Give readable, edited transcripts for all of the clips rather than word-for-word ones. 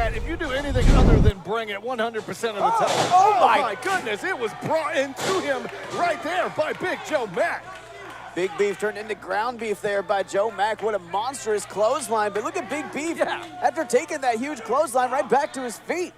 that, if you do anything other than bring it 100% of the time. Oh my goodness, it was brought into him right there by Big Joe Mack. Big Beef turned into ground beef there by Joe Mack. What a monstrous clothesline. But look at Big Beef. Yeah. After taking that huge clothesline right back to his feet.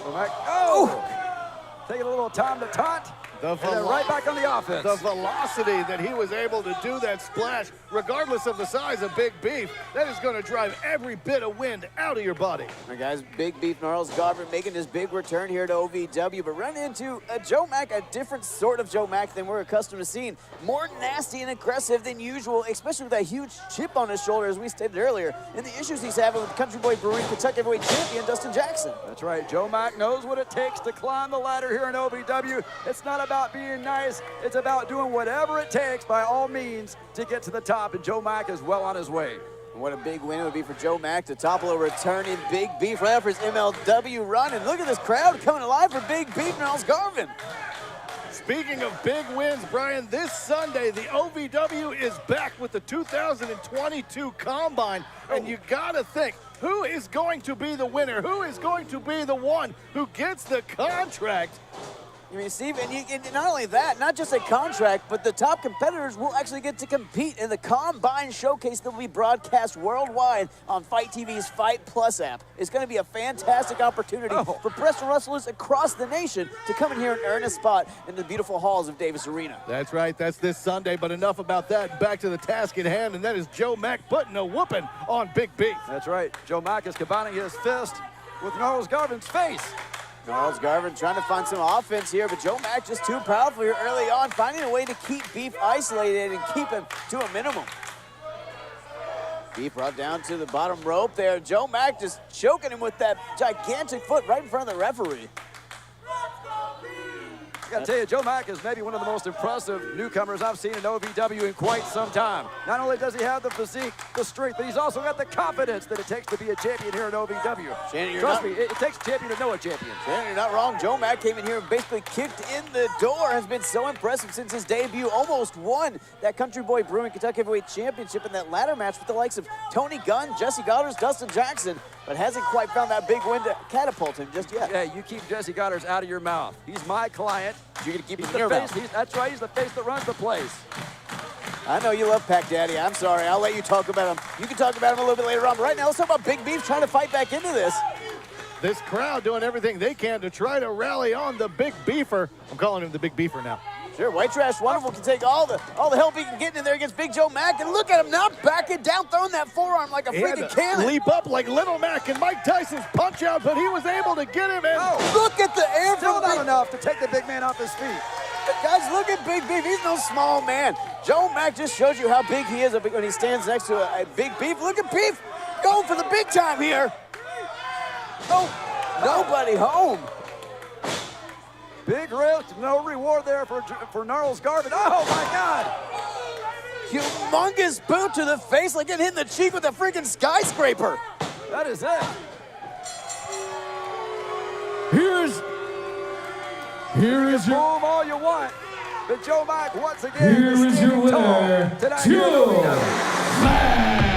Joe Mack, oh! Taking a little time to taunt. And then right back on the offense. The velocity that he was able to do that splash, regardless of the size of Big Beef, that is going to drive every bit of wind out of your body. All right, guys, Big Beef Gnarls Garvin making his big return here to OVW, but run into a Joe Mack, a different sort of Joe Mack than we're accustomed to seeing. More nasty and aggressive than usual, especially with that huge chip on his shoulder, as we stated earlier, and the issues he's having with Country Boy Brewing Kentucky Heavyweight Champion Dustin Jackson. That's right. Joe Mack knows what it takes to climb the ladder here in OVW. It's not about being nice. It's about doing whatever it takes by all means to get to the top, and Joe Mack is well on his way. And what a big win it would be for Joe Mack to topple a returning Big Beef right after his MLW run. And look at this crowd coming alive for Big Beef Gnarls Garvin. Speaking of big wins, Brian, this Sunday, the OVW is back with the 2022 Combine, and you gotta think, who is going to be the winner? Who is going to be the one who gets the contract? I mean, Steve, and not only that, not just a contract, but the top competitors will actually get to compete in the Combine Showcase that will be broadcast worldwide on Fight TV's Fight Plus app. It's going to be a fantastic opportunity for professional wrestlers across the nation to come in here and earn a spot in the beautiful halls of Davis Arena. That's right, that's this Sunday, but enough about that. Back to the task at hand, and that is Joe Mack putting a whooping on Big Beef. That's right. Joe Mack is combining his fist with Gnarls Garvin's face. Gnarls Garvin trying to find some offense here, but Joe Mack just too powerful here early on, finding a way to keep Beef isolated and keep him to a minimum. Beef brought down to the bottom rope there. Joe Mack just choking him with that gigantic foot right in front of the referee. I gotta tell you, Joe Mack is maybe one of the most impressive newcomers I've seen in OVW in quite some time. Not only does he have the physique, the strength, but he's also got the confidence that it takes to be a champion here in OVW. Shannon, Trust me, it takes a champion to know a champion. Shannon, you're not wrong. Joe Mack came in here and basically kicked in the door. Has been so impressive since his debut. Almost won that Country Boy Brewing Kentucky Heavyweight Championship in that ladder match with the likes of Tony Gunn, Jessie Godderz, Dustin Jackson, but hasn't quite found that big win to catapult him just yet. Yeah, you keep Jessie Godderz out of your mouth. He's my client. You're gonna keep him He's in your the mouth. face. That's right, he's the face that runs the place. I know you love Pac Daddy. I'm sorry. I'll let you talk about him. You can talk about him a little bit later on. But right now, let's talk about Big Beef trying to fight back into this. This crowd doing everything they can to try to rally on the Big Beefer. I'm calling him the Big Beefer now. Sure, White Trash Wonderful can take all the help he can get in there against Big Joe Mack. And look at him now backing down, throwing that forearm like a freaking cannon. Leap up like Little Mac and Mike Tyson's punch out, but he was able to get him in. Oh, look at the air Still not enough to take the big man off his feet. Guys, look at Big Beef. He's no small man. Joe Mack just shows you how big he is when he stands next to a Big Beef. Look at Beef going for the big time here. Oh, nobody home. Big risk, no reward there for Gnarls Garvin. Oh my God! Humongous boot to the face, like getting hit in the cheek with a freaking skyscraper. That is it. Here is your Boom all you want. But Joe Mack once again Here is your winner, Joe Mack.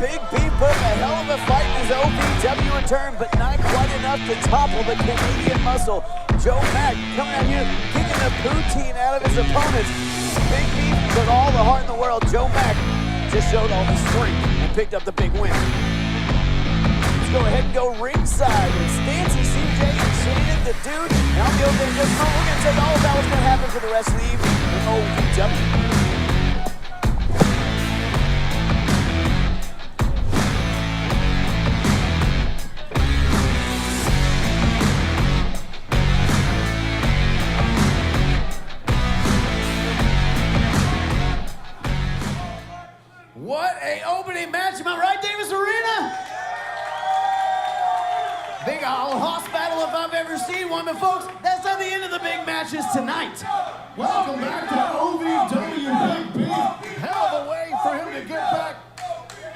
Big Beef put a hell of a fight in his OVW return, but not quite enough to topple the Canadian muscle. Joe Mack coming out here, kicking the poutine out of his opponents. Big Beef took all the heart in the world. Joe Mack just showed all the strength and picked up the big win. Let's go ahead and go ringside. It's Stancy, CJ, and Shannon, the dude. And I'll be over there in just a moment. We're going to take all about what's going to happen for the rest of the evening in OVW. What a opening match, am I right, Davis Arena? Big old hoss battle if I've ever seen one, but folks, that's not the end of the big matches tonight. Welcome back to OVW Big Beef. Hell of a way for him to get back.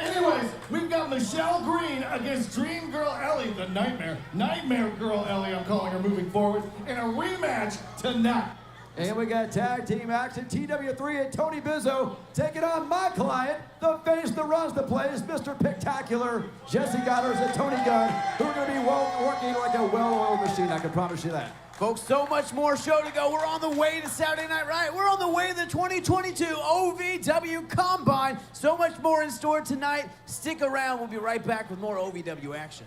Anyways, we've got Michelle Green against Dream Girl Ellie, the Nightmare Girl Ellie, I'm calling her moving forward, in a rematch tonight. And we got tag team action, TW3 and Tony Bizzo taking on my client, the face that runs the place, Mr. PEC-Tacular, Jessie Godderz and Tony Gunn, who are going to be working like a well-oiled machine, I can promise you that. Folks, so much more show to go. We're on the way to Saturday Night Riot. We're on the way to the 2022 OVW Combine. So much more in store tonight. Stick around. We'll be right back with more OVW action.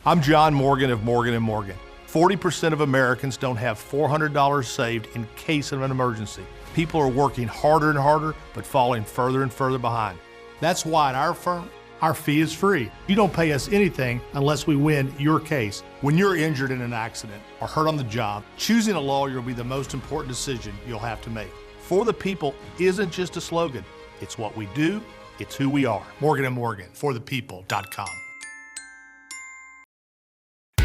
I'm John Morgan of Morgan & Morgan. 40% of Americans don't have $400 saved in case of an emergency. People are working harder and harder, but falling further and further behind. That's why at our firm, our fee is free. You don't pay us anything unless we win your case. When you're injured in an accident or hurt on the job, choosing a lawyer will be the most important decision you'll have to make. For the people isn't just a slogan. It's what we do. It's who we are. Morgan & Morgan, forthepeople.com.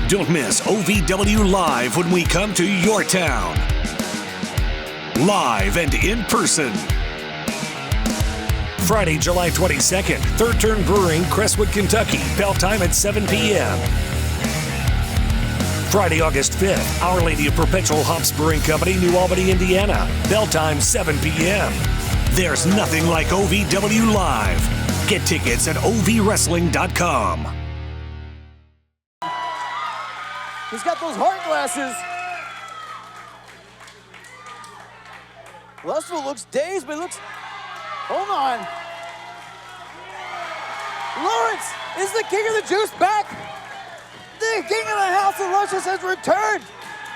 Don't miss OVW Live when we come to your town. Live and in person. Friday, July 22nd, Third Turn Brewing, Crestwood, Kentucky. Bell time at 7 p.m. Friday, August 5th, Our Lady of Perpetual Hops Brewing Company, New Albany, Indiana. Bell time 7 p.m. There's nothing like OVW Live. Get tickets at ovwrestling.com. He's got those heart glasses. Lustful looks dazed, but looks... Hold on. Lawrence, is the King of the Juice back? The King of the House of Luscious has returned.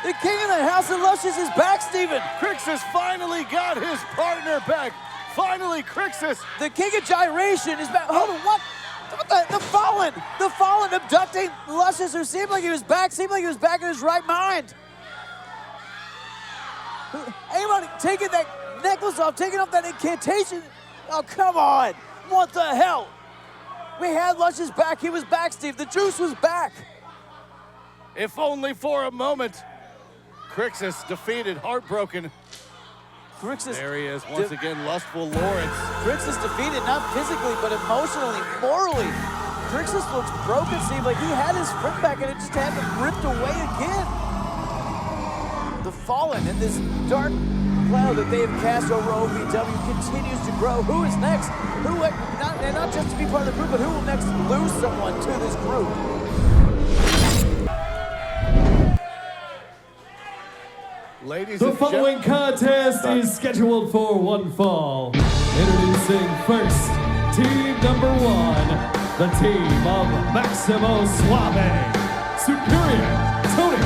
The King of the House of Luscious is back, Steven. Crixus finally got his partner back. Finally, Crixus. The King of Gyration is back. Hold on, what? The Fallen abducting Luscious, who seemed like he was back in his right mind. Anyone taking that necklace off, taking off that incantation. Oh, come on. What the hell? We had Luscious back. He was back, Steve. The Juice was back. If only for a moment. Crixus defeated, heartbroken. Crixus there he is, once again, lustful Lawrence. Crixus defeated, not physically, but emotionally, morally. Crixus looks broken, Steve, like he had his sprint back and it just had him ripped away again. The Fallen and this dark cloud that they have cast over OVW continues to grow. Who is next? Not just to be part of the group, but who will next lose someone to this group? Ladies the and following contest is scheduled for one fall. Introducing first, team number one, the team of Maximo Suave, Superior, Tony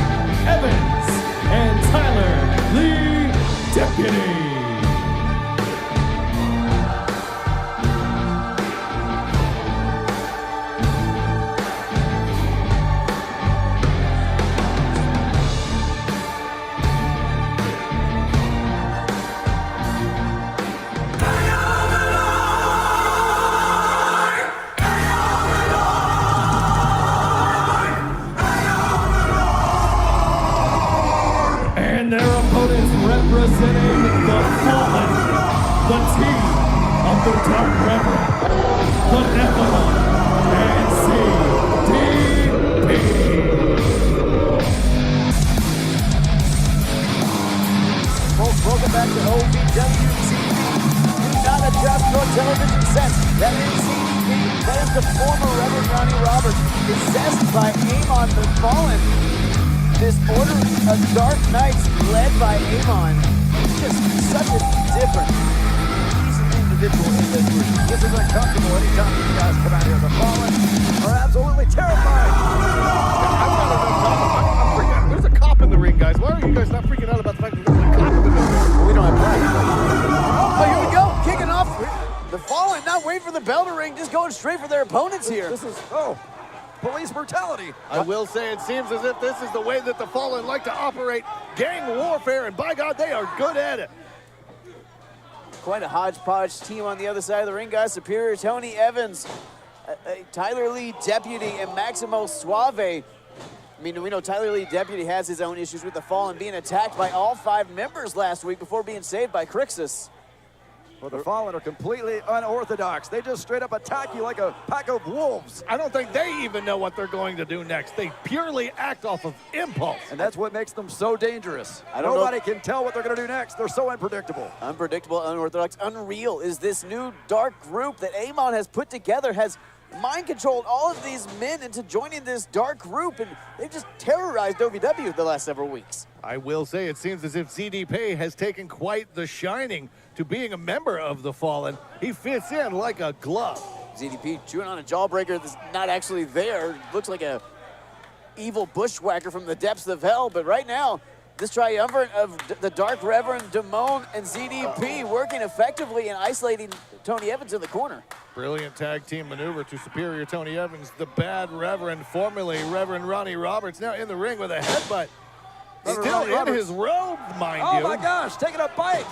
Evans, and Tyler Lee Deputy. Representing the Fallen, the team of the Dark Reverend, the Nephilim, and CDP. Folks, welcome back to OVW TV. Do not adjust your television sets. That is CDP. That is the former Reverend Ronnie Roberts, possessed by Amon the Fallen. This order of Dark Knights led by Amon, just such a different, decent individual in this group. This is uncomfortable anytime you guys come out here. The Fallen are absolutely terrified. I'm not enough freaking out. There's a cop in the ring, guys. Why are you guys not freaking out about the fact that there's a cop in the ring? Well, we don't have time. Oh, here we go, kicking off. The Fallen not waiting for the bell to ring, just going straight for their opponents here. This is, police brutality. I will say it seems as if this is the way that the Fallen like to operate gang warfare, and by God, they are good at it. Quite a hodgepodge team on the other side of the ring, guys. Superior Tony Evans, Tyler Lee Deputy, and Maximo Suave. I mean, we know Tyler Lee Deputy has his own issues with the Fallen, being attacked by all 5 members last week before being saved by Crixus. Well, the Fallen are completely unorthodox. They just straight up attack you like a pack of wolves. I don't think they even know what they're going to do next. They purely act off of impulse. And that's what makes them so dangerous. I don't Nobody can tell what they're going to do next. They're so unpredictable. Unpredictable, unorthodox, unreal is this new dark group that Amon has put together, has mind controlled all of these men into joining this dark group, and they've just terrorized OVW the last several weeks. I will say it seems as if ZDP has taken quite the shining to being a member of the Fallen. He fits in like a glove. ZDP chewing on a jawbreaker that's not actually there. Looks like a evil bushwhacker from the depths of hell, but right now, this triumvirate of the Dark Reverend, Damone, and ZDP working effectively and isolating Tony Evans in the corner. Brilliant tag team maneuver to superior Tony Evans. The Bad Reverend, formerly Reverend Ronnie Roberts, now in the ring with a headbutt. Still in his robe, mind you. Oh my gosh, taking a bite.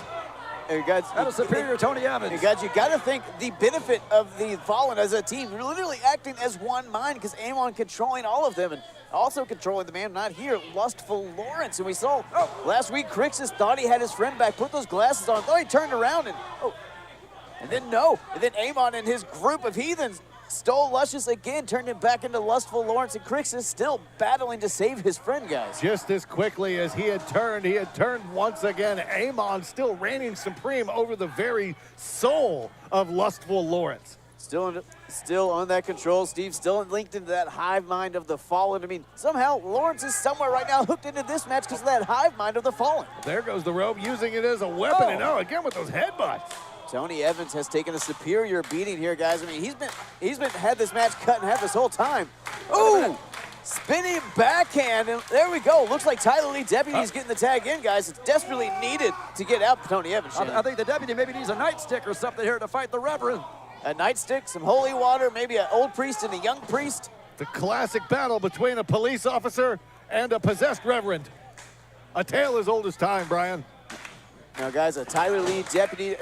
Hey, guys, That is superior Tony Evans. Hey guys, you got to think the benefit of the Fallen as a team. You're literally acting as one mind because Amon controlling all of them and also controlling the man not here, Lustful Lawrence. And we saw last week, Crixus thought he had his friend back, put those glasses on, thought he turned around and then no. And then Amon and his group of heathens stole Luscious again, turned him back into Lustful Lawrence, and Crixus still battling to save his friend, guys. Just as quickly as he had turned once again. Amon still reigning supreme over the very soul of Lustful Lawrence. Still on that control. Steve still linked into that hive mind of the Fallen. I mean, somehow Lawrence is somewhere right now hooked into this match because of that hive mind of the Fallen. There goes the rope, using it as a weapon, and again with those headbutts. Tony Evans has taken a superior beating here, guys. I mean, he's been had this match cut in half this whole time. Ooh, spinning backhand, and there we go. Looks like Tyler Lee Deputy's getting the tag in, guys. It's desperately needed to get out Tony Evans. I think the Deputy maybe needs a nightstick or something here to fight the Reverend. A nightstick, some holy water, maybe an old priest and a young priest. The classic battle between a police officer and a possessed Reverend. A tale as old as time, Brian. Now, guys, a Tyler Lee Deputy,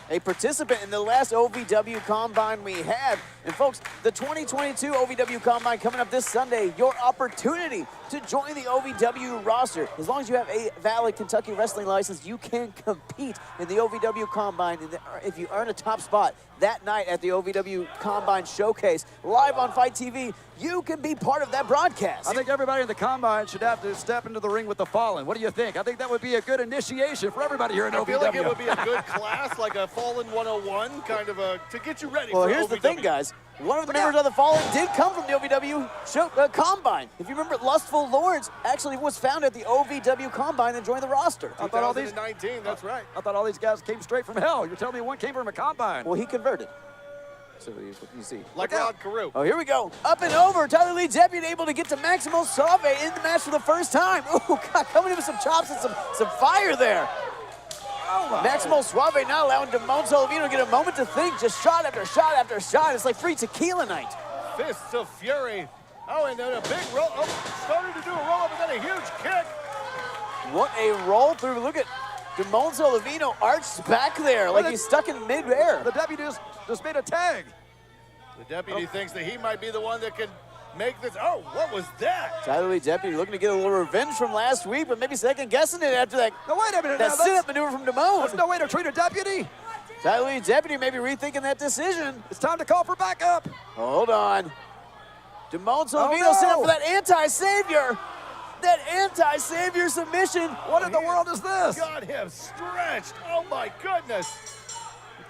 a participant in the last OVW Combine we had. And, folks, the 2022 OVW Combine coming up this Sunday, your opportunity to join the OVW roster. As long as you have a valid Kentucky wrestling license, you can compete in the OVW Combine. And if you earn a top spot that night at the OVW Combine Showcase, live on Fight TV, you can be part of that broadcast. I think everybody in the Combine should have to step into the ring with the Fallen. What do you think? I think that would be a good initiation for everybody here in OVW. I feel like it would be a good class, like a Fallen 101, kind of to get you ready for here's OVW. the thing, guys. One of the members of the Fallen did come from the OVW Combine. If you remember, Lustful Lawrence actually was found at the OVW Combine and joined the roster. I thought all these 2019, that's right. I thought all these guys came straight from hell. You're telling me one came from a Combine? Well, he converted. So you see. Like Rod Carew. Oh, here we go. Up and over. Tyler Lee Deputy able to get to Maximo Suave in the match for the first time. Oh, God, coming in with some chops and some fire there. Maximo Suave not allowing Damone Solovino to get a moment to think. Just shot after shot after shot. It's like free tequila night. Fists of Fury. Oh, and then a big roll. Oh, started to do a roll-up and then a huge kick. What a roll through. Look at Damone Solovino arched back there like he's stuck in mid-air. The deputy just made a tag. The deputy thinks that he might be the one that can make this. Oh, what was that? Tyler Lee Deputy looking to get a little revenge from last week, but maybe second-guessing it after that. No, wait a minute. That sit-up maneuver from Damone. There's no way to treat a deputy. Tyler Lee Deputy maybe rethinking that decision. It's time to call for backup. Hold on. Damone Solovino set up for that anti-savior. That anti-savior submission. What in the world is this? Got him stretched. Oh, my goodness.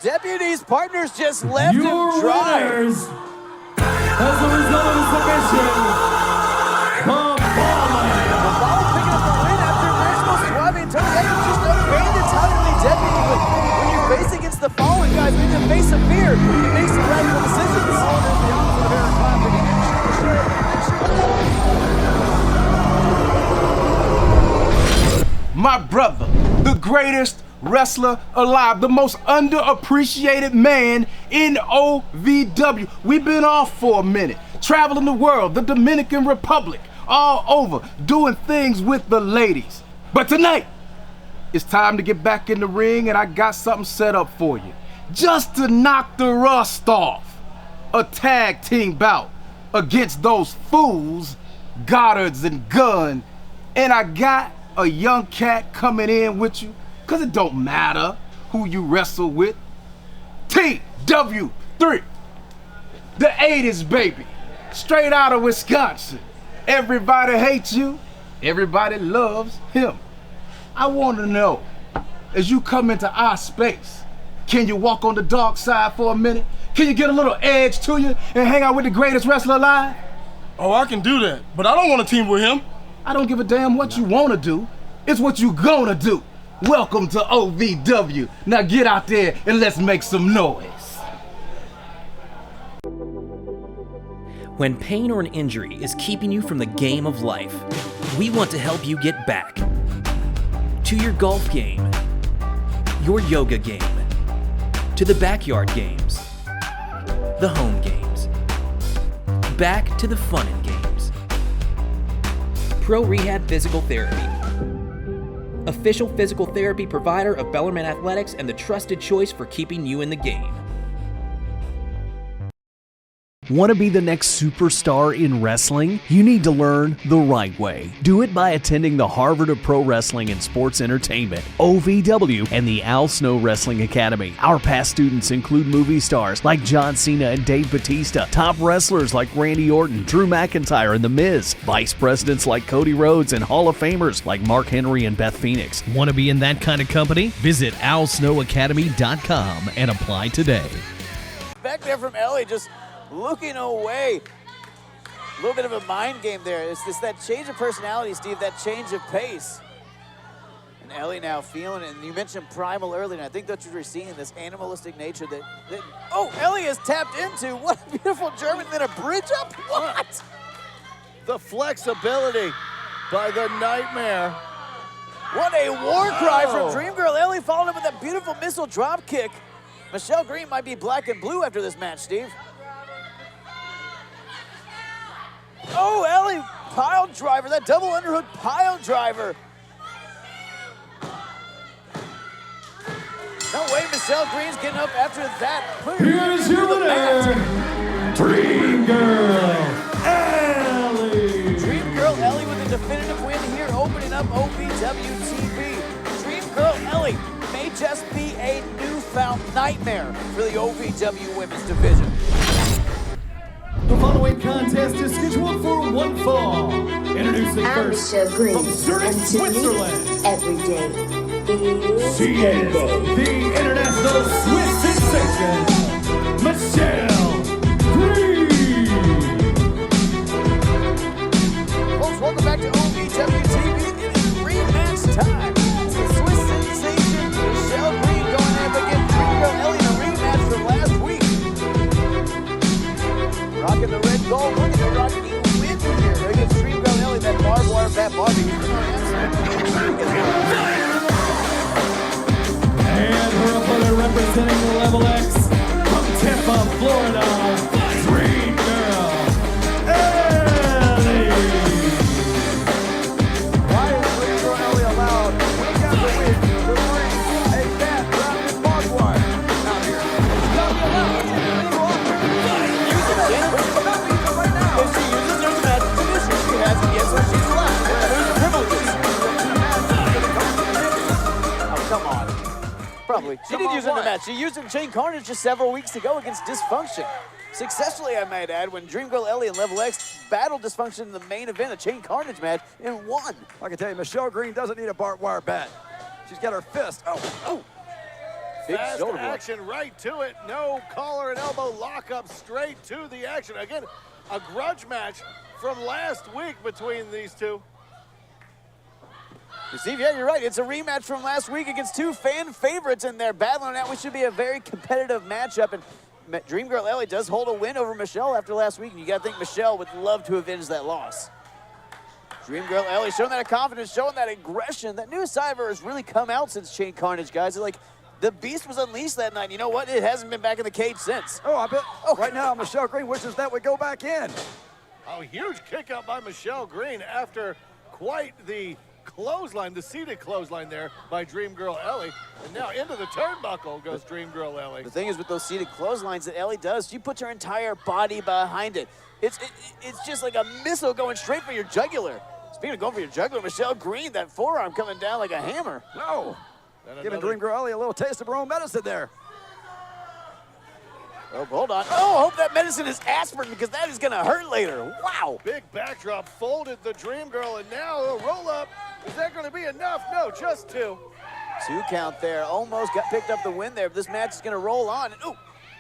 Deputy's partners just left him dry. Winners, as a result of the submission, the Fallen. The Fallen picking up the win after Maximo Suave and Tony Evans just abandoned Tyler Lee Deputy. But when you face against the Fallen, guys, when you face a fear, you make some radical decisions. My brother, the greatest wrestler alive, the most underappreciated man in OVW. We've been off for a minute, traveling the world, the Dominican Republic, all over, doing things with the ladies. But tonight, it's time to get back in the ring, and I got something set up for you. Just to knock the rust off, a tag team bout against those fools, Godderz and Gunn, and I got a young cat coming in with you, cause it don't matter who you wrestle with. TW3. The 80s, baby. Straight out of Wisconsin. Everybody hates you. Everybody loves him. I want to know, as you come into our space, can you walk on the dark side for a minute? Can you get a little edge to you and hang out with the greatest wrestler alive? Oh, I can do that, but I don't want to team with him. I don't give a damn what you want to do. It's what you gonna do. Welcome to OVW. Now get out there and let's make some noise. When pain or an injury is keeping you from the game of life, we want to help you get back to your golf game, your yoga game, to the backyard games, the home games, back to the fun and games. Pro Rehab Physical Therapy, official physical therapy provider of Bellarmine Athletics and the trusted choice for keeping you in the game. Want to be the next superstar in wrestling? You need to learn the right way. Do it by attending the Harvard of Pro Wrestling and Sports Entertainment, OVW, and the Al Snow Wrestling Academy. Our past students include movie stars like John Cena and Dave Bautista, top wrestlers like Randy Orton, Drew McIntyre, and The Miz, vice presidents like Cody Rhodes, and Hall of Famers like Mark Henry and Beth Phoenix. Want to be in that kind of company? Visit alsnowacademy.com and apply today. Back there from Ellie, just looking away. A little bit of a mind game there. It's just that change of personality, Steve, that change of pace. And Ellie now feeling it. And you mentioned primal earlier, and I think that's what you're seeing, this animalistic nature that oh, Ellie is tapped into. What a beautiful German, then a bridge up. What? The flexibility by the Nightmare. What a war cry from Dream Girl Ellie, followed up with that beautiful missile drop kick. Michelle Green might be black and blue after this match, Steve. Oh, Ellie, pile driver, that double underhook pile driver. No way Michelle Green's getting up after that. Here's your winner, Dream Girl Ellie. Dream Girl Ellie with a definitive win here, opening up OVW TV. Dream Girl Ellie may just be a newfound nightmare for the OVW women's division. The following contest is scheduled for one fall. Introducing first, from Zurich, Switzerland. Every day She is the international Swiss sensation, Michelle Green. Folks, welcome back to OVW TV. It is rematch time. It's the Swiss sensation, Michelle Green, going up against Dream Girl Ellie in a rematch from last week. Rocking the red gold, looking to rock the win here against Dream Girl Ellie, that barbed wire bat Barbie. And her opponent representing the Level X from Tampa, Florida, Dream Girl Ellie. Why is Dream Girl Ellie allowed week after week to bring a bat wrapped in barbed wire out here? It's not allowed. If she uses her magic position, she has it, yes, or she's allowed. There's privileges. Oh, come on. Probably. She did use it in the match. She used it in Chain Carnage just several weeks ago against Dysfunction. Successfully, I might add, when Dream Girl Ellie and Level X battled Dysfunction in the main event, a Chain Carnage match, and won. I can tell you, Michelle Green doesn't need a barbed wire bat. She's got her fist. Oh. Big Fast shoulder block. action right to it. No collar and elbow lockup, straight to the action. Again, a grudge match from last week between these two. Steve, yeah, you're right. It's a rematch from last week against two fan favorites in their battling out, which should be a very competitive matchup. And Dream Girl Ellie does hold a win over Michelle after last week, and you got to think Michelle would love to avenge that loss. Dream Girl Ellie showing that confidence, showing that aggression. That new side of her has really come out since Chain Carnage, guys. Like, the beast was unleashed that night. You know what? It hasn't been back in the cage since. Oh, I bet. Oh, right now, Michelle Green wishes that would go back in. A huge kick out by Michelle Green after quite the clothesline, the seated clothesline there by Dream Girl Ellie. And now into the turnbuckle goes Dream Girl Ellie. The thing is with those seated clotheslines that Ellie does, she puts her entire body behind it. It's just like a missile going straight for your jugular. Speaking of going for your jugular, Michelle Green, that forearm coming down like a hammer. No. Giving Dream Girl Ellie a little taste of her own medicine there. Oh, hold on. Oh, I hope that medicine is aspirin because that is going to hurt later. Wow. Big backdrop, folded the Dream Girl, and now a roll-up. Is that going to be enough? No, just 2. 2 count there. Almost picked up the win there. But this match is going to roll on. And, ooh,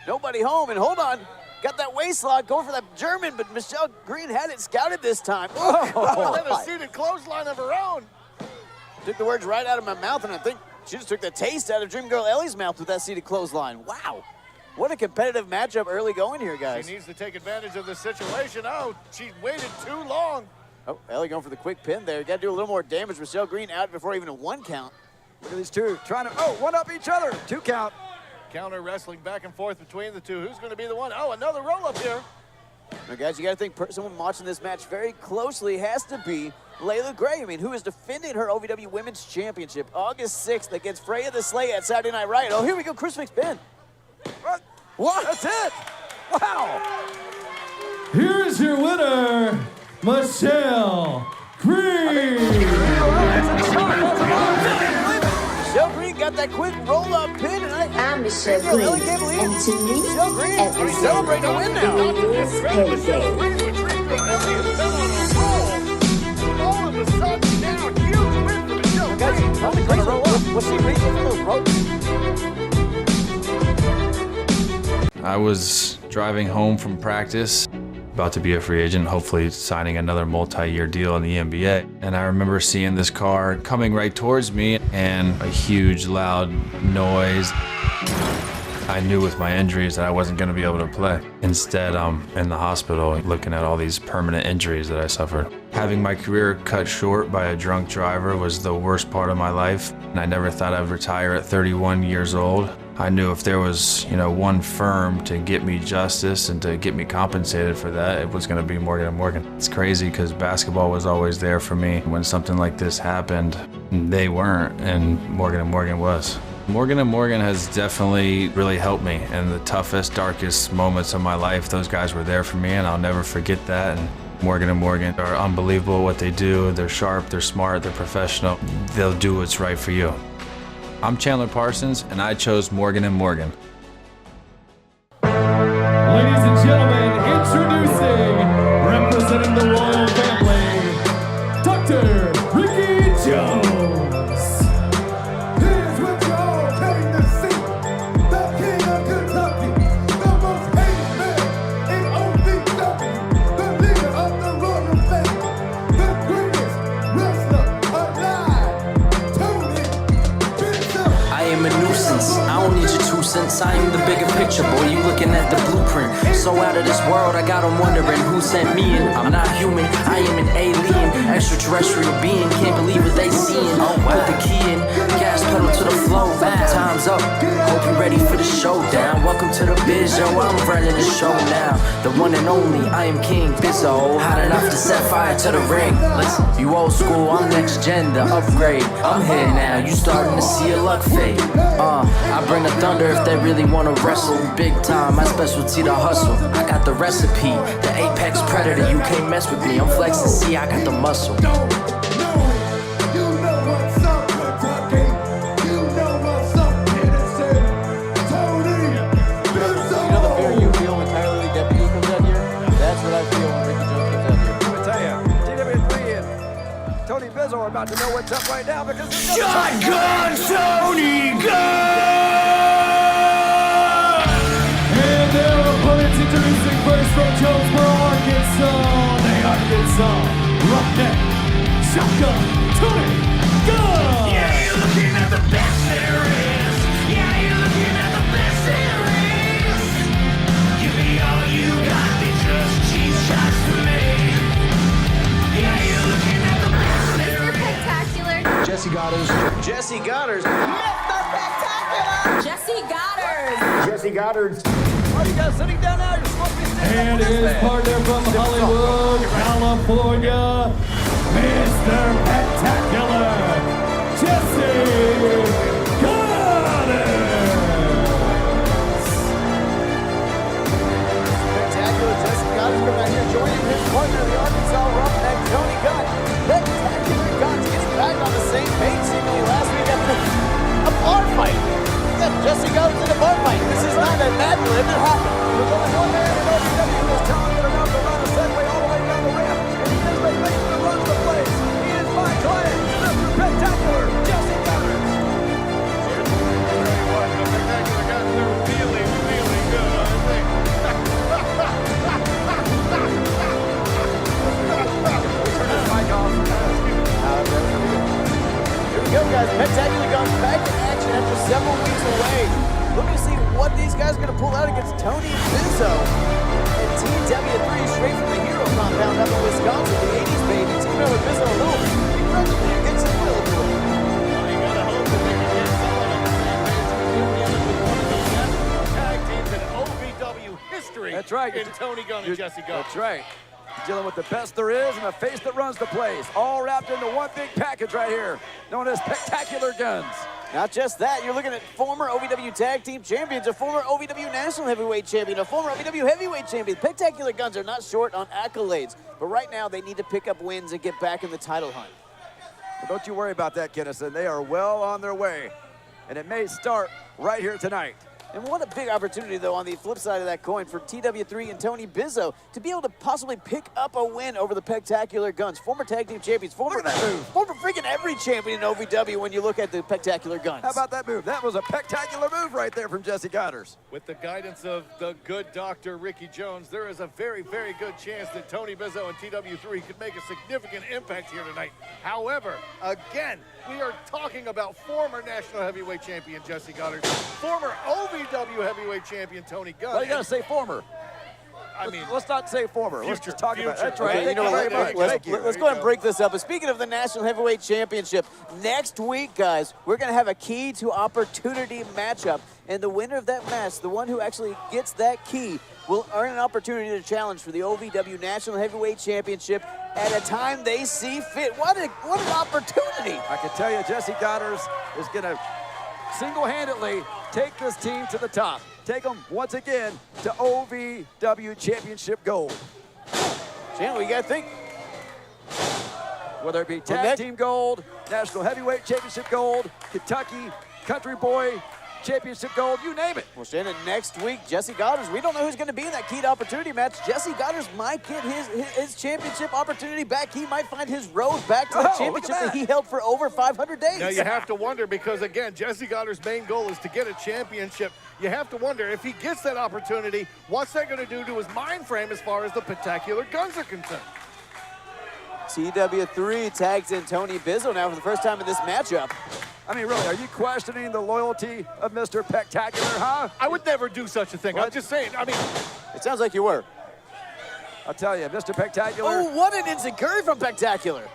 nobody home. And hold on. Got that waist lock going for that German, but Michelle Green had it scouted this time. Oh, and a seated clothesline of her own. Took the words right out of my mouth, and I think she just took the taste out of Dream Girl Ellie's mouth with that seated clothesline. Wow. What a competitive matchup early going here, guys. She needs to take advantage of the situation. Oh, she waited too long. Oh, Ellie going for the quick pin there. Got to do a little more damage. Michelle Green out before even a 1 count. Look at these two trying to, one up each other. 2 count. Counter wrestling back and forth between the two. Who's going to be the one? Oh, another roll-up here. Now, guys, you got to think someone watching this match very closely has to be Layla Gray. I mean, who is defending her OVW Women's Championship August 6th against Freya the Slay at Saturday Night Riot. Oh, here we go, crucifix pin. What? That's it. Wow. Here is your winner, Michelle Green. Michelle Green got that quick roll-up pin, and I'm Michelle Green, and to me, every celebrating a win now. is payday. All of a sudden now, huge win for Michelle Green. How's it going to roll up? What's she reaching for those ropes? I was driving home from practice, about to be a free agent, hopefully signing another multi-year deal in the NBA. And I remember seeing this car coming right towards me and a huge loud noise. I knew with my injuries that I wasn't going to be able to play. Instead, I'm in the hospital looking at all these permanent injuries that I suffered. Having my career cut short by a drunk driver was the worst part of my life, and I never thought I'd retire at 31 years old. I knew if there was, one firm to get me justice and to get me compensated for that, it was going to be Morgan & Morgan. It's crazy because basketball was always there for me. When something like this happened, they weren't, and Morgan & Morgan was. Morgan & Morgan has definitely really helped me in the toughest, darkest moments of my life. Those guys were there for me, and I'll never forget that. And Morgan & Morgan are unbelievable what they do. They're sharp, they're smart, they're professional. They'll do what's right for you. I'm Chandler Parsons, and I chose Morgan & Morgan. Ladies and gentlemen, introducing, representing the Royal family, Dr. Ricky Jones. Here's what y'all came to see. The king of Kentucky, the most hated man in OVW, the leader of the Royal family, the greatest wrestler alive, Tony Bizzo. I am a nuisance. I don't need your 2 cents. I am the bigger picture, boy. You looking at the blueprint. So out of this world, I got 'em wondering who sent me in. I'm not human. I am an alien, extraterrestrial being. Can't believe what they seeing. Put the key in, gas pedal to the flow. Time's up. Hope you're ready for the showdown. Welcome to the Bizzo. I'm running the show now. The one and only. I am King Bizzo. Hot enough to set fire to the ring. Listen, you old school. I'm next gen. The upgrade. I'm here now. You starting to see your luck fade. I bring the thunder if they really wanna wrestle. Big time, my specialty the hustle. I got the recipe, the apex predator. You can't mess with me. I'm flexing, see, I got the muscle. You know what's up, Kentucky. You know what's up, Tennessee. Tony Bizzo. You know the fear you feel when Tyler Lee Deputies comes out here? That's what I feel when Ricky Jones comes out here. Let me tell you, TW3 and Tony Bizzo are about to know what's up right now because it's Shotgun Tony Gunn! And their opponents introducing first from Jonesboro, Arkansas. They Arkansas Roughneck Shotgun Tony Gunn! Yeah, you're looking at the best there is. Yeah, you're looking at the best there is. Give me all you got, they just cheap shots to me. Yeah, you're looking at the best there is. PEC-Tacular. Jessie Godderz. Jessie Godderz. Jessie Godderz. Jessie Godderz. Oh, you guys sitting down now? You're supposed to be standing And up on this his thing. partner from Hollywood, California, Mr. PEC-Tacular, Jessie Godderz. Spectacular Jessie Godderz coming out here joining his partner, the Arkansas Roughneck, Tony Gunn. PEC-Tacular Gunns getting back on the same page seemingly last week after a bar fight. Yeah, Jessie Godderz in a bar fight. This is not a mad lib. It happened. There's only one man in OVW who is talented enough to run a segway all the way down the ramp, and he is the face that runs the place. He is my client, Mr. Spectacular, Jessie Godderz. Here we go, guys. Spectacular Gunns back in action after several weeks away. Looking to see what these guys are going to pull out against Tony and Bizzo. And TW3 straight from the Hero compound up in Wisconsin. The 80s baby. Team up with Bizzo a little begrudgingly against the Will to it. You gotta hope that they can get someone on the same page with one of the best tag teams in OVW history. That's right. In Tony Gunn and Jessie Godderz. That's right. Dealing with the best there is and the face that runs the place. All wrapped into one big package right here, known as Spectacular Gunns. Not just that, you're looking at former OVW Tag Team Champions, a former OVW National Heavyweight Champion, a former OVW Heavyweight Champion. Spectacular Gunns are not short on accolades, but right now they need to pick up wins and get back in the title hunt. But don't you worry about that, Kennison. They are well on their way, and it may start right here tonight. And what a big opportunity, though, on the flip side of that coin for TW3 and Tony Bizzo to be able to possibly pick up a win over the Spectacular Gunns, former tag team champions, former freaking every champion in OVW when you look at the Spectacular Gunns. How about that move? That was a spectacular move right there from Jessie Godderz. With the guidance of the good doctor, Ricky Jones, there is a very, very good chance that Tony Bizzo and TW3 could make a significant impact here tonight. However, again, we are talking about former National Heavyweight Champion Jessie Godderz, former OVW Heavyweight Champion Tony Gunn. Well, you gotta say former. I mean, let's not say former. Let's just talk about it. That's right. Okay, you know what, let's go ahead and break this up. But speaking of the National Heavyweight Championship, next week, guys, we're going to have a key to opportunity matchup. And the winner of that match, the one who actually gets that key, will earn an opportunity to challenge for the OVW National Heavyweight Championship at a time they see fit. What an opportunity. I can tell you, Jessie Godderz is going to single-handedly take this team to the top. Take them once again to OVW Championship gold. Chandler, you got to think. Whether it be tag team gold, National Heavyweight Championship gold, Kentucky Country Boy Championship gold, you name it. Well, Shannon, next week, Jessie Godderz, we don't know who's going to be in that key to opportunity match. Jessie Godderz might get his championship opportunity back. He might find his road back to the championship that he held for over 500 days. Now, you have to wonder because, again, Jessie Godderz's main goal is to get a championship. You have to wonder if he gets that opportunity, what's that going to do to his mind frame as far as the Spectacular Gunns are concerned? TW3 tags in Tony Bizzo now for the first time in this matchup. I mean, really, are you questioning the loyalty of Mr. Spectacular, huh? I would never do such a thing. What? I'm just saying. I mean, it sounds like you were. I'll tell you, Mr. Spectacular. Oh, what an enziguri from Spectacular.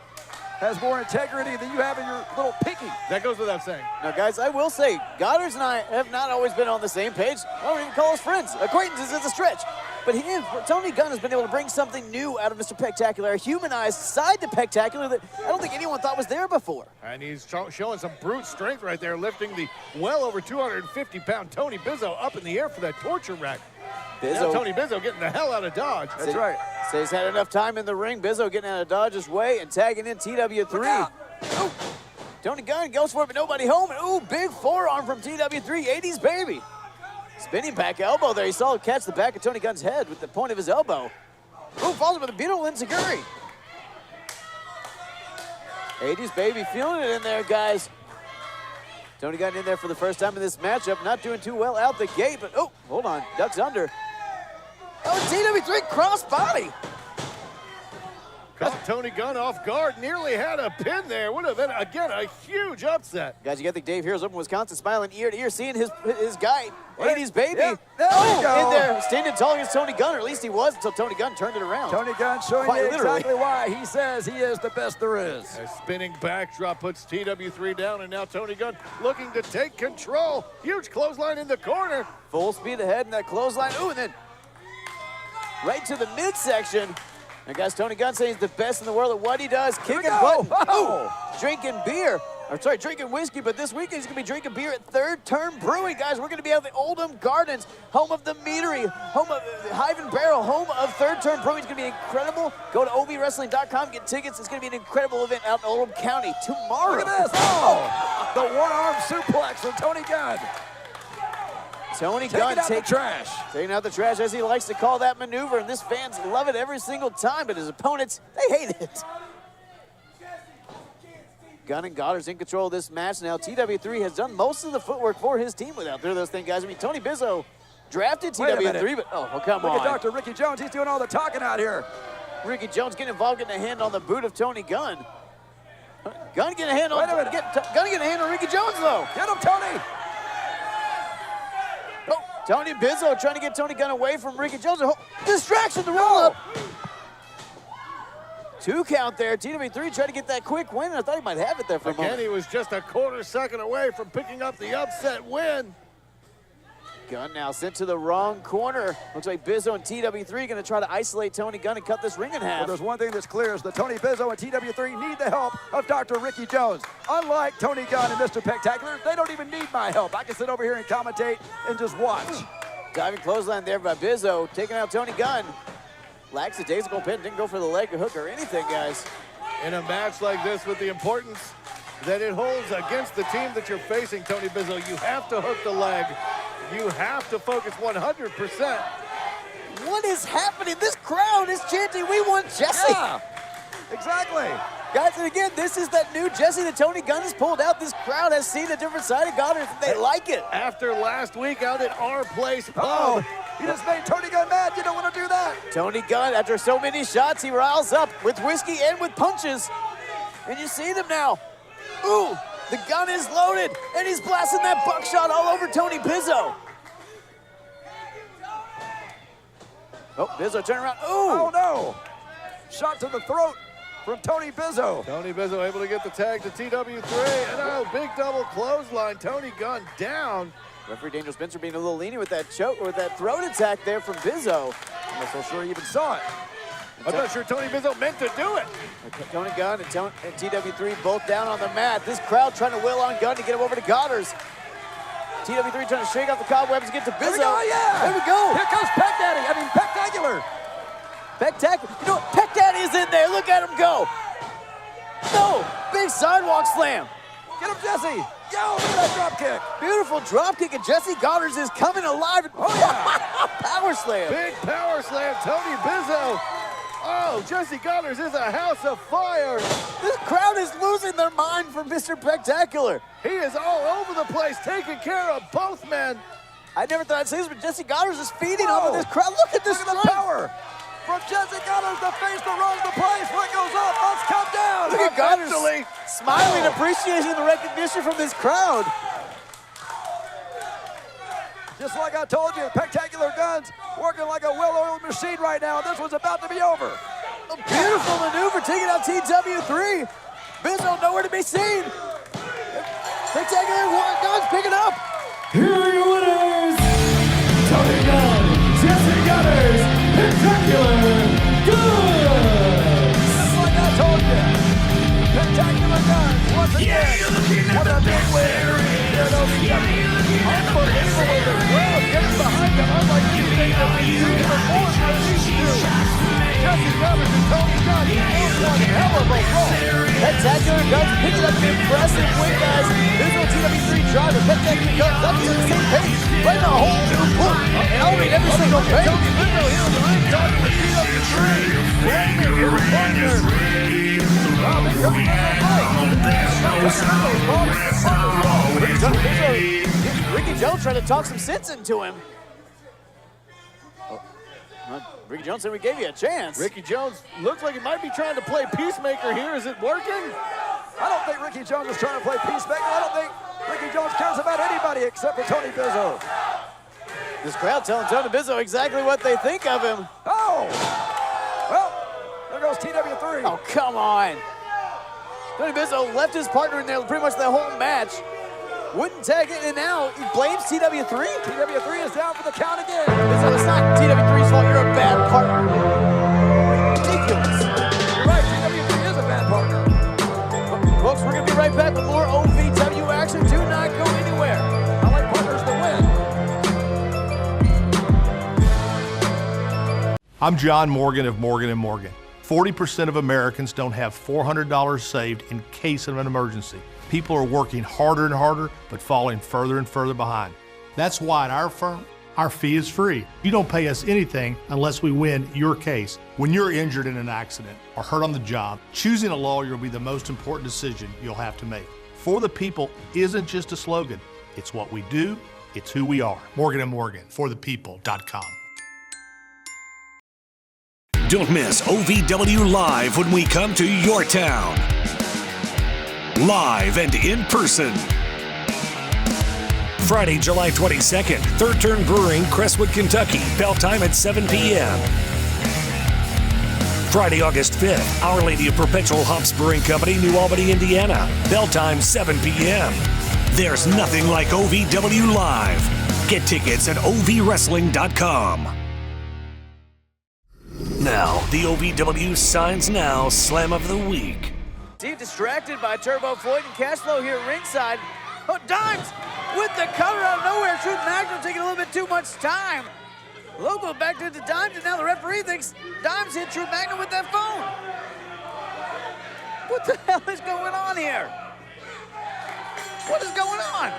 Has more integrity than you have in your little pinky. That goes without saying. Now, guys, I will say, Godderz and I have not always been on the same page. I don't even call us friends. Acquaintances is a stretch. But Tony Gunn has been able to bring something new out of Mr. Spectacular, a humanized side to Spectacular that I don't think anyone thought was there before. And he's showing some brute strength right there, lifting the well over 250-pound Tony Bizzo up in the air for that torture rack. Now Tony Bizzo getting the hell out of Dodge. That's right. So he's had enough time in the ring. Bizzo getting out of Dodge's way and tagging in TW3. Oh, Tony Gunn goes for it, but nobody home. And ooh, big forearm from TW3, 80s baby. Spinning back elbow there. He saw him catch the back of Tony Gunn's head with the point of his elbow. Ooh, falls with a beautiful enziguri. 80s baby feeling it in there, guys. Tony Gunn in there for the first time in this matchup. Not doing too well out the gate, but oh, hold on. Ducks under. Oh, TW3 cross body. Caught Tony Gunn off guard. Nearly had a pin there. Would have been, again, a huge upset. Guys, you got to think Dave Heroes up in Wisconsin smiling ear to ear, seeing his guy, 80s baby. Yeah, there we go. In there, standing tall against Tony Gunn, or at least he was until Tony Gunn turned it around. Tony Gunn showing you exactly why he says he is the best there is. A spinning backdrop puts TW3 down, and now Tony Gunn looking to take control. Huge clothesline in the corner. Full speed ahead in that clothesline. Ooh, and then right to the midsection. Now, guys, Tony Gunn saying he's the best in the world at what he does. Kicking butt. Oh. Drinking beer. drinking whiskey, but this weekend he's going to be drinking beer at Third Turn Brewing. Guys, we're going to be out at the Oldham Gardens, home of the Meadery, home of Hive and Barrel, home of Third Turn Brewing. It's going to be incredible. Go to ovwrestling.com, get tickets. It's going to be an incredible event out in Oldham County tomorrow. Look at this. Oh, the one-arm suplex from Tony Gunn. Tony Gunn taking out the trash, as he likes to call that maneuver, and this fans love it every single time, but his opponents, they hate it. Gunn and Godderz in control of this match now. TW3 has done most of the footwork for his team without through those things, guys. I mean, Tony Bizzo drafted TW3, but come on. Look at Dr. Ricky Jones. He's doing all the talking out here. Ricky Jones getting involved, getting a hand on the boot of Tony Gunn. Gunn getting a hand on Gunn getting a hand on Ricky Jones, though. Get him, Tony. Oh, Tony Bizzo trying to get Tony Gunn away from Ricky Jones. Distraction, the roll-up. 2 count there. TW3 tried to get that quick win, and I thought he might have it there for a moment. Again, he was just a quarter second away from picking up the upset win. Gunn now sent to the wrong corner. Looks like Bizzo and TW3 going to try to isolate Tony Gunn and cut this ring in half. Well, there's one thing that's clear is that Tony Bizzo and TW3 need the help of Dr. Ricky Jones. Unlike Tony Gunn and Mr. Spectacular, they don't even need my help. I can sit over here and commentate and just watch. Diving clothesline there by Bizzo, taking out Tony Gunn. Lackadaisical pin, didn't go for the leg or hook or anything, guys. In a match like this, with the importance that it holds against the team that you're facing, Tony Bizzo, you have to hook the leg. You have to focus 100%. What is happening? This crowd is chanting, "We want Jessie." Yeah, exactly. Guys, and again, this is that new Jessie that Tony Gunn has pulled out. This crowd has seen a different side of Godderz. They like it. After last week out at our place pub. He just made Tony Gunn mad. You don't want to do that. Tony Gunn, after so many shots, he riles up with whiskey and with punches. And you see them now. Ooh, the gun is loaded, and he's blasting that buckshot all over Tony Bizzo. Oh, Bizzo turn around. Ooh. Oh, no. Shot to the throat from Tony Bizzo. Tony Bizzo able to get the tag to TW3. And oh, big double clothesline. Tony Gunn down. Referee Daniel Spencer being a little lenient with that choke, or that throat attack there from Bizzo. I'm not so sure he even saw it. I'm not sure Tony Bizzo meant to do it. Tony Gunn and TW3 both down on the mat. This crowd trying to will on Gunn to get him over to Godderz. TW3 trying to shake off the cobwebs and get to Bizzo. There we go, yeah. There we go. Here comes Spectacular. Spectacular. You know what? Peck Daddy is in there. Look at him go. No, big sidewalk slam. Get him, Jessie. Yo, look at that drop kick. Beautiful drop kick, and Jessie Godderz is coming alive. Oh, yeah. Power slam. Big power slam, Tony Bizzo. Oh, Jessie Godderz is a house of fire. This crowd is losing their mind for Mr. Spectacular. He is all over the place, taking care of both men. I never thought I'd say this, but Jessie Godderz is feeding off of this crowd. Look at this the power. From Jessie Godderz, the face that runs the place. What goes up must come down. Look at Godderz smiling appreciation of the recognition from this crowd. Just like I told you, Spectacular Gunns working like a well-oiled machine right now. This one's about to be over. A beautiful maneuver, taking out TW3. Bizzo nowhere to be seen. Spectacular Gunns picking up. Here are your winners, Tony Gunn, Jessie Godderz, Spectacular Gunns. Just like I told you, Spectacular Gunns once again. What a big win. Unbelievable with the crowd getting behind him, unlike anything that we've seen before. Jessie Godderz and Tony Gunn, one hell of a roll. Spectacular Gunns picking up an impressive win, guys. Bizzo TW3 driver, Spectacular Gunns up to the same page, right in a whole new book. And I'll read every single page. Tony Bizzo here on the ring, talking with TW3. Blaming his partner. Wow, they come Ricky Jones trying to talk some sense into him. Ricky Jones said we gave you a chance. Ricky Jones looks like he might be trying to play peacemaker here. Is it working? I don't think Ricky Jones is trying to play peacemaker. I don't think Ricky Jones cares about anybody except for Tony Bizzo. This crowd telling Tony Bizzo exactly what they think of him. Oh! Well, there goes TW3. Oh, come on. Tony Bizzo left his partner in there pretty much the whole match. Wouldn't tag it, and now he blames TW3. TW3 is down for the count again. Bizzo, it's not TW3's fault. You're a bad partner. Ridiculous. You're right, TW3 is a bad partner. Folks, we're going to be right back with more I'm John Morgan of Morgan & Morgan. 40% of Americans don't have $400 saved in case of an emergency. People are working harder and harder, but falling further and further behind. That's why at our firm, our fee is free. You don't pay us anything unless we win your case. When you're injured in an accident or hurt on the job, choosing a lawyer will be the most important decision you'll have to make. For the people isn't just a slogan. It's what we do. It's who we are. Morgan & Morgan, forthepeople.com. Don't miss OVW Live when we come to your town. Live and in person. Friday, July 22nd, Third Turn Brewing, Crestwood, Kentucky. Bell time at 7 p.m. Friday, August 5th, Our Lady of Perpetual Hops Brewing Company, New Albany, Indiana. Bell time 7 p.m. There's nothing like OVW Live. Get tickets at ovwrestling.com. Now, the OVW Signs Now Slam of the Week. Steve distracted by Turbo Floyd and Cashflow here at ringside. Oh, Dimes with the cover out of nowhere. Truth Magnum taking a little bit too much time. Lobo back to the Dimes, and now the referee thinks Dimes hit Truth Magnum with that phone. What the hell is going on here? What is going on?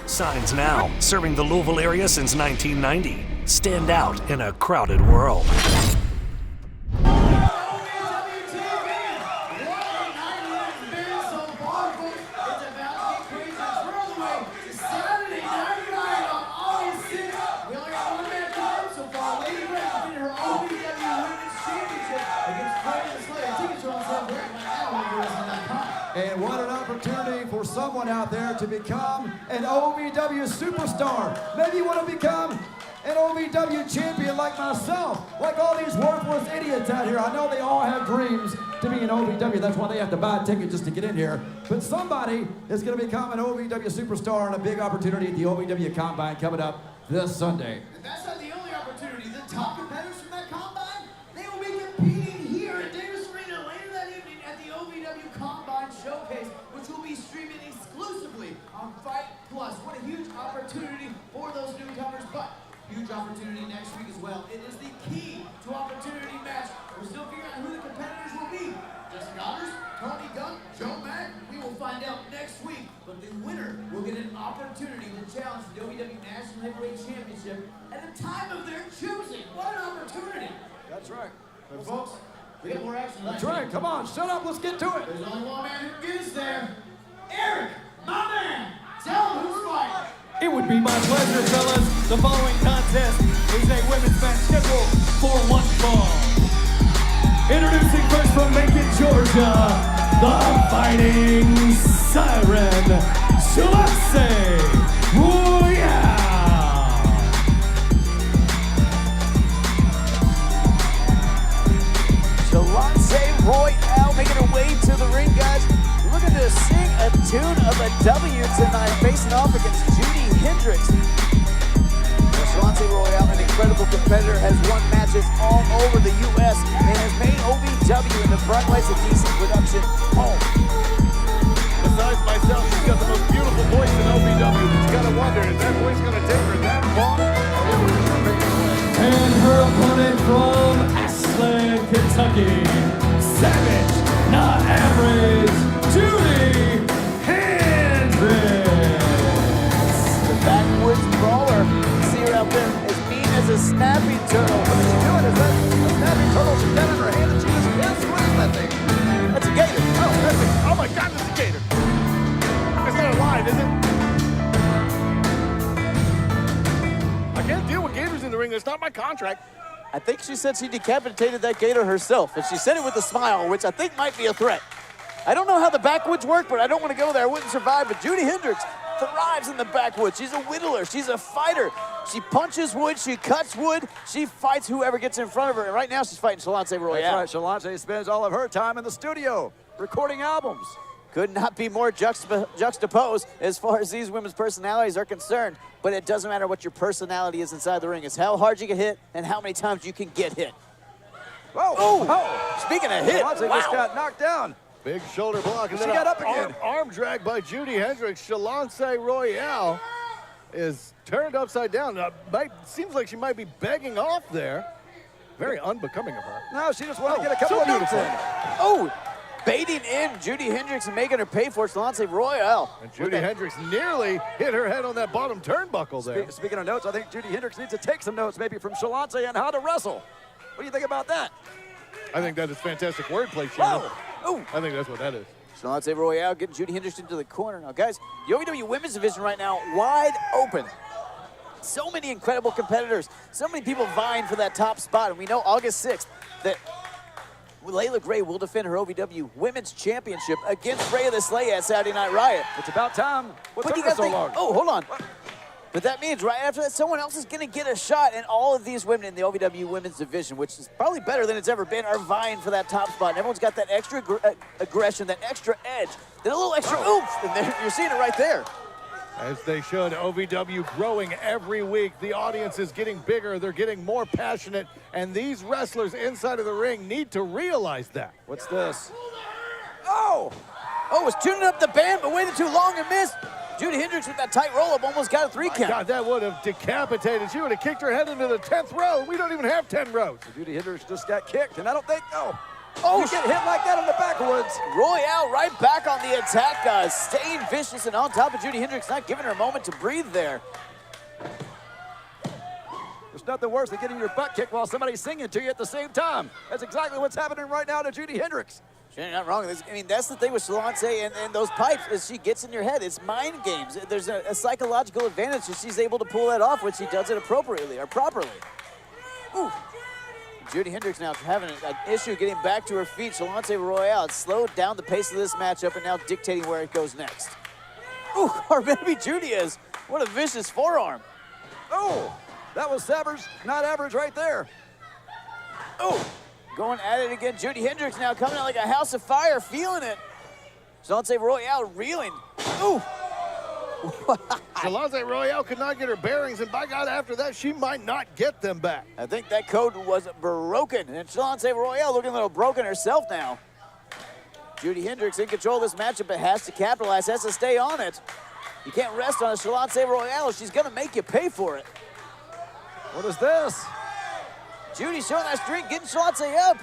Signs Now, serving the Louisville area since 1990. Stand out in a crowded world. And what an opportunity for someone out there to become an OVW superstar. Maybe you want to become an OVW champion like myself, like all these worthless idiots out here. I know they all have dreams to be an OVW. That's why they have to buy a ticket just to get in here. But somebody is going to become an OVW superstar and a big opportunity at the OVW Combine coming up this Sunday. And that's not the only opportunity. The top competitors from that Combine, they will be competing here at Davis Arena later that evening at the OVW Combine Showcase, which will be streaming exclusively on Fight Plus. What a huge opportunity for those newcomers, but huge opportunity next week as well. It is the key to opportunity match. We're still figuring out who the competitors will be. Jessie Godderz, Tony Gunn, Joe Mack. We will find out next week. But the winner will get an opportunity to challenge the OVW National Heavyweight Championship at the time of their choosing. What an opportunity. That's right. But folks, we got more action. That's right. Come on, shut up. Let's get to it. There's only one man who gets there. Eric, my man. Tell him who's fighting. It would be my pleasure, fellas. The following contest is a women's match scheduled for one fall. Introducing first from Macon, Georgia, the Fighting Siren, Shalonce Royal. Shalonce Royal making her way to the ring, guys. Looking to sing a tune of a W tonight, facing off against Judi Hendrix. Shalonce Royal, an incredible competitor, has won matches all over the U.S. and has made OVW in the front lights a decent production home. Besides myself, she's got the most beautiful voice in OVW. You gotta wonder, is that voice gonna take her that far? And her opponent from Ashland, Kentucky, savage, not average, Judi Hendrix. The backwoods brawler. See her out there as mean as a snapping turtle. What is she doing? Is that a snapping turtle? She's got in her hand and she just guess what is that thing? That's a gator. Oh my God, that's a gator. It's not alive, is it? I can't deal with gators in the ring. That's not my contract. I think she said she decapitated that gator herself, and she said it with a smile, which I think might be a threat. I don't know how the backwoods work, but I don't want to go there. I wouldn't survive. But Judi Hendrix thrives in the backwoods. She's a whittler. She's a fighter. She punches wood. She cuts wood. She fights whoever gets in front of her. And right now, she's fighting Shalonce Royal. That's right. Shalonce spends all of her time in the studio recording albums. Could not be more juxtaposed as far as these women's personalities are concerned. But it doesn't matter what your personality is inside the ring. It's how hard you can hit and how many times you can get hit. Whoa! Oh! Speaking of hit, Shalonce just got knocked down. Big shoulder block. And She then got up again. Arm drag by Judi Hendrix. Shalonce Royal is turned upside down. Seems like she might be begging off there. Very unbecoming of her. No, she just wanted to get a couple of notes in. Oh, baiting in Judi Hendrix and making her pay for it. Shalonce Royal. And Judi Hendrix nearly hit her head on that bottom turnbuckle there. Speaking of notes, I think Judi Hendrix needs to take some notes maybe from Shalonce on how to wrestle. What do you think about that? I think that is fantastic wordplay, Shannon. Ooh. I think that's what that is. Shalonce Royal getting Judi Hendrix into the corner. Now, guys, the OVW Women's Division right now wide open. So many incredible competitors. So many people vying for that top spot. And we know August 6th that Layla Gray will defend her OVW Women's Championship against Rhea the Slay at Saturday Night Riot. It's about time. What took her so long? Oh, hold on. But that means right after that, someone else is going to get a shot, and all of these women in the OVW Women's Division, which is probably better than it's ever been, are vying for that top spot. And everyone's got that extra aggression, that extra edge, that a little extra oomph, and you're seeing it right there. As they should, OVW growing every week. The audience is getting bigger, they're getting more passionate, and these wrestlers inside of the ring need to realize that. What's this? Oh, was tuning up the band, but waited too long and missed. Judi Hendrix with that tight roll-up almost got a 3 count. God, that would have decapitated. She would have kicked her head into the 10th row. We don't even have 10 rows. Judi Hendrix just got kicked, and I don't think, you get hit like that on the backwoods. Royale right back on the attack, guys. Staying vicious and on top of Judi Hendrix, not giving her a moment to breathe there. There's nothing worse than getting your butt kicked while somebody's singing to you at the same time. That's exactly what's happening right now to Judi Hendrix. You're not wrong. I mean, that's the thing with Shalonce and those pipes is she gets in your head. It's mind games. There's a psychological advantage that she's able to pull that off when she does it appropriately or properly. Ooh. Judi Hendrix now having an issue getting back to her feet. Shalonce Royal slowed down the pace of this matchup and now dictating where it goes next. Ooh, or maybe Judy is. What a vicious forearm. Oh, that was Severs, not average right there. Oh, going at it again. Judi Hendrix now coming out like a house of fire, feeling it. Shalonce Royal reeling. Ooh. Shalonce Royal could not get her bearings, and by God, after that, she might not get them back. I think that code was broken, and Shalonce Royal looking a little broken herself now. Judi Hendrix in control of this matchup, but has to capitalize, has to stay on it. You can't rest on a Shalonce Royal. She's going to make you pay for it. What is this? Judy showing that streak, getting Shalonce up.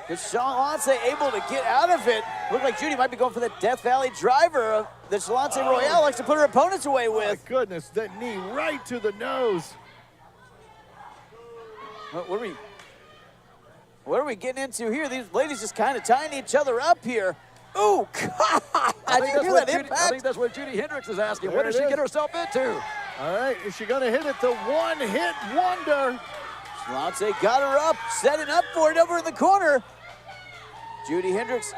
Is Shalonce able to get out of it? Looked like Judy might be going for the Death Valley driver that Shalonce Royal likes to put her opponents away with. My goodness, that knee right to the nose. What are we getting into here? These ladies just kind of tying each other up here. Ooh, God! I think that's what Judi Hendrix is asking. What does she get herself into? All right, is she going to hit it the one-hit wonder? Shalonce got her up, setting up for it over in the corner. Judi Hendrix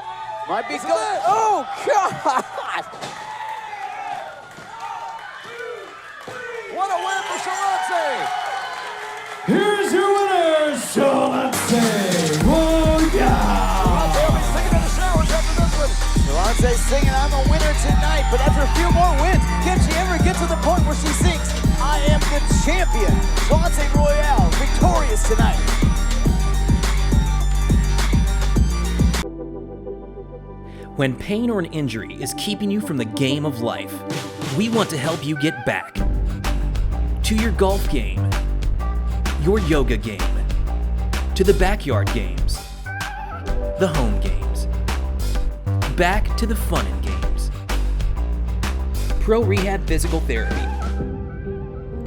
might be going. Oh, God! What a win for Shalonce! Here's your winner, Shalonce Royal! Shalonce singing, I'm a winner tonight, but after a few more wins, can she ever get to the point where she sings, I am the champion? Shalonce Royal, victorious tonight. When pain or an injury is keeping you from the game of life, we want to help you get back to your golf game, your yoga game, to the backyard games, the home games, back to the fun and games. Pro Rehab Physical Therapy,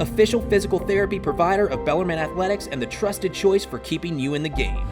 official physical therapy provider of Bellarmine Athletics and the trusted choice for keeping you in the game.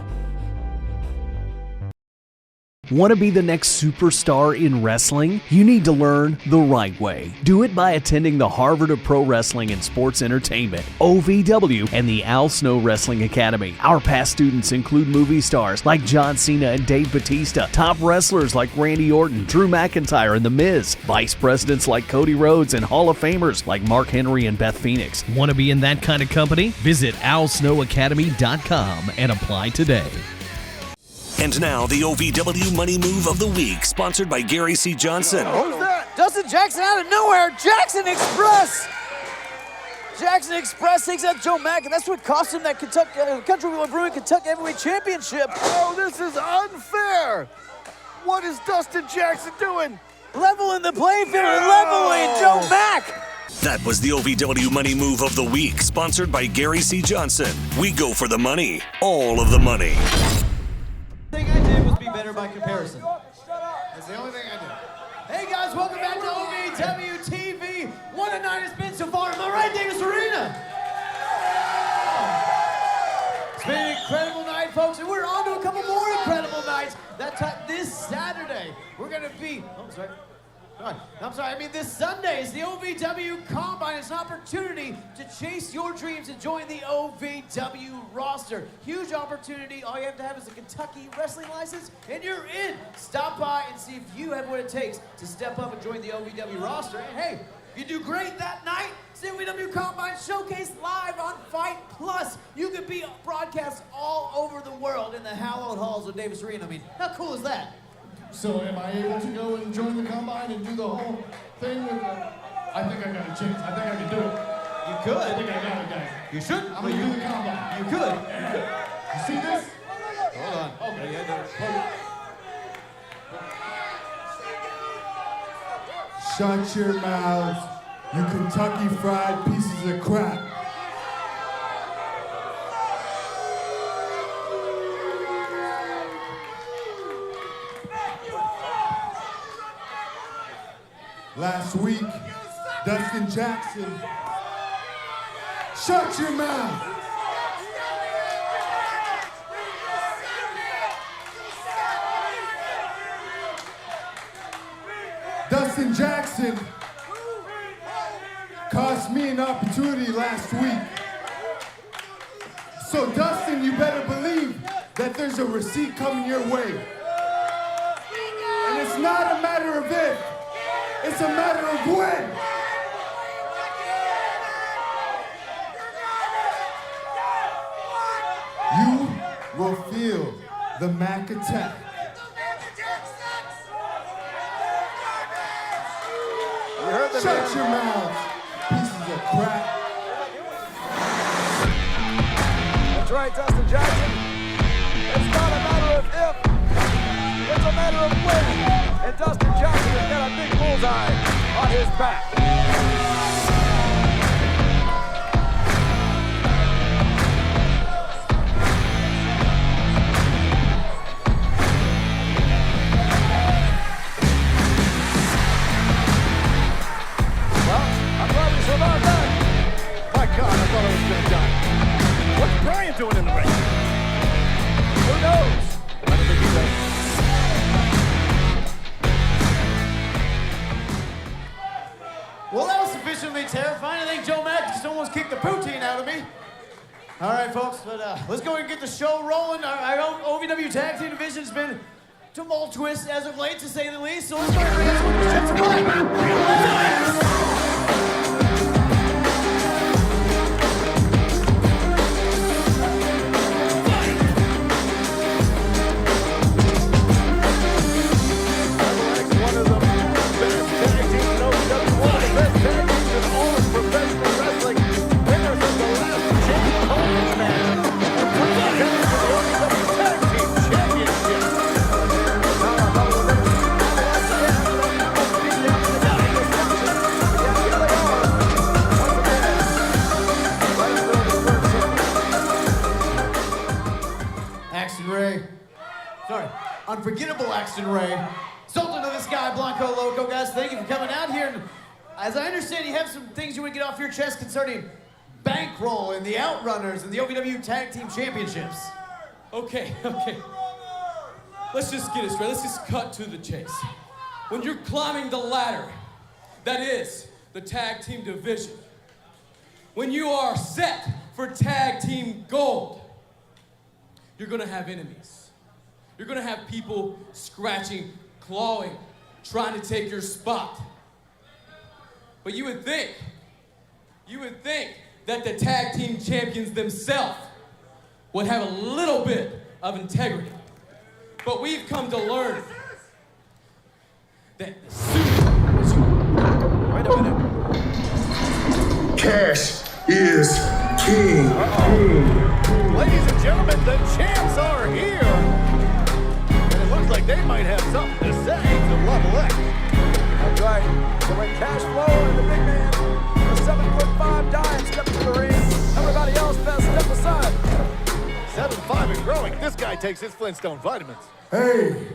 Want to be the next superstar in wrestling? You need to learn the right way. Do it by attending the Harvard of Pro Wrestling and Sports Entertainment, OVW, and the Al Snow Wrestling Academy. Our past students include movie stars like John Cena and Dave Bautista, top wrestlers like Randy Orton, Drew McIntyre, and The Miz, vice presidents like Cody Rhodes, and Hall of Famers like Mark Henry and Beth Phoenix. Want to be in that kind of company? Visit alsnowacademy.com and apply today. And now, the OVW Money Move of the Week, sponsored by Gary C. Johnson. Who's that? Dustin Jackson out of nowhere. Jackson Express. Jackson Express takes out Joe Mack, and that's what cost him that Country Wheel Brewing Kentucky Heavyweight Championship. Oh, this is unfair. What is Dustin Jackson doing? Leveling the playing field and leveling Joe Mack. That was the OVW Money Move of the Week, sponsored by Gary C. Johnson. We go for the money, all of the money. The thing I did was be better by comparison. That's the only thing I did. Hey guys, welcome back to OVW TV. What a night it's been so far. Am I right, Davis Arena? It's been an incredible night, folks, and we're on to a couple more incredible nights. This Saturday, we're going to be... Oh, sorry. This Sunday is the OVW Combine. It's an opportunity to chase your dreams and join the OVW roster. Huge opportunity. All you have to have is a Kentucky wrestling license, and you're in. Stop by and see if you have what it takes to step up and join the OVW roster. And hey, if you do great that night, it's the OVW Combine Showcase live on Fight Plus. You could be broadcast all over the world in the hallowed halls of Davis Arena. I mean, how cool is that? So am I able to go and join the combine and do the whole thing with the... I think I got a chance. I think I can do it. You could. I think I got it, guys. You should. I'm going to do the combine. You could. You see this? Hold on. Okay. Shut your mouths, you Kentucky fried pieces of crap. Last week, Dustin Jackson. Shut your mouth! Dustin Jackson cost me an opportunity last week. So Dustin, you better believe that there's a receipt coming your way. And it's not a matter of if. It's a matter of when. You will feel the Mack attack. You heard the Shut your mouths, pieces of crap. That's right, Dustin Jackson. It's not a matter of if, it's a matter of when. And Dustin Jackson has got a big bullseye on his back. Well, I'm glad we survived that. My God, I thought I was going to die. What's Brian doing in the ring? Who knows? I don't think he does. Well, that was sufficiently terrifying. I think Joe Mack just almost kicked the poutine out of me. All right, folks, but let's go and get the show rolling. Our OVW Tag Team Division's been tumultuous as of late, to say the least. So let's go and get some shit to play. Unforgettable Axton Ray, Sultan of the Sky, Blanco Loco. Guys, thank you for coming out here. And as I understand, you have some things you want to get off your chest concerning Bankroll and the Outrunners and the OVW Tag Team Championships. Okay. Let's just get it straight. Let's just cut to the chase. When you're climbing the ladder, that is the tag team division, when you are set for tag team gold, you're gonna have enemies. You're gonna have people scratching, clawing, trying to take your spot. But you would think that the tag team champions themselves would have a little bit of integrity. But we've come to learn that the Wait a minute. Cash is king. Ladies and gentlemen, the champs are here. And it looks like they might have something to say to Level X. That's right. So when Cash Flow and the big man alive and growing. This guy takes his Flintstone vitamins. Hey,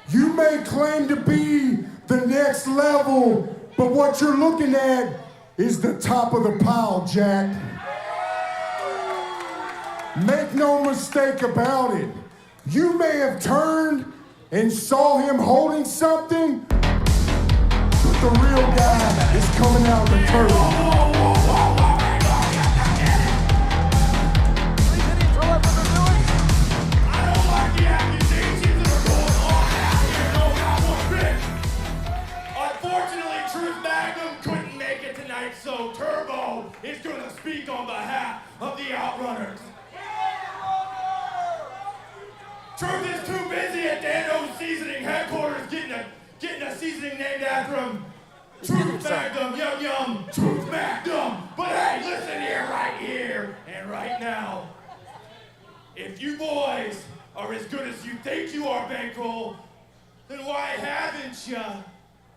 you may claim to be the next level, but what you're looking at is the top of the pile, Jack. Make no mistake about it. You may have turned and saw him holding something, but the real guy is coming out of the curtain. So Turbo is going to speak on behalf of the Outrunners. Truth is too busy at Dano's Seasoning headquarters getting a seasoning named after him. Truth Magnum, yum yum, Truth Magnum. But hey, listen here and right now. If you boys are as good as you think you are, Bankroll, then why haven't you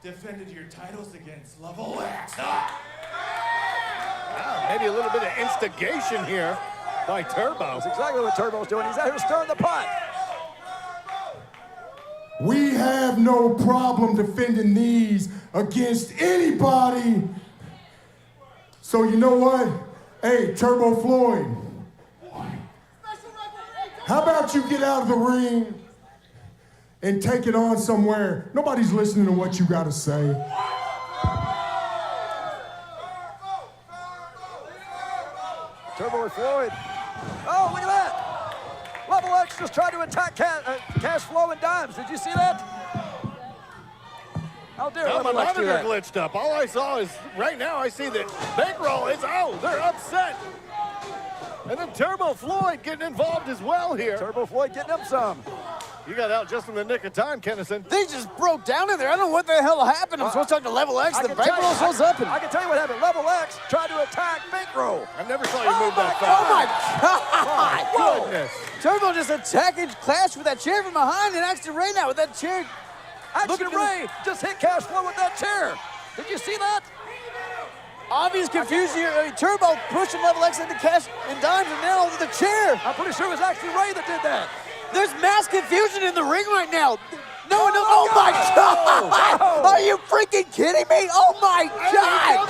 defended your titles against Level X? Wow, maybe a little bit of instigation here by Turbo. That's exactly what Turbo's doing. He's out here stirring the pot. We have no problem defending these against anybody. So you know what? Hey, Turbo Floyd, how about you get out of the ring and take it on somewhere? Nobody's listening to what you got to say. Turbo and Floyd. Oh, look at that. Level X just tried to attack Cash Flow and Dimes. Did you see that? How dare Now my Level X do monitor that? glitched up. All I saw is, right now I see that Bankroll is out. They're upset. And then Turbo Floyd getting involved as well here. Turbo Floyd getting up some. You got out just in the nick of time, Kennison. They just broke down in there. I don't know what the hell happened. I'm supposed to talk to Level X. The Bankroll shows up. I can tell you what happened. Level X tried to attack Bankroll. I never saw you move that fast. Oh my God! Goodness. Turbo just attacking Clash with that chair from behind and Axton Ray now with that chair. Axton Ray just hit Cash Flow with that chair. Did you see that? Obvious confusion here. I mean, Turbo pushing Level X into Cash and Dimes and now with the chair. I'm pretty sure it was Axton Ray that did that. There's mass confusion in the ring right now. No one knows. Oh my God! Are you freaking kidding me? Oh my God!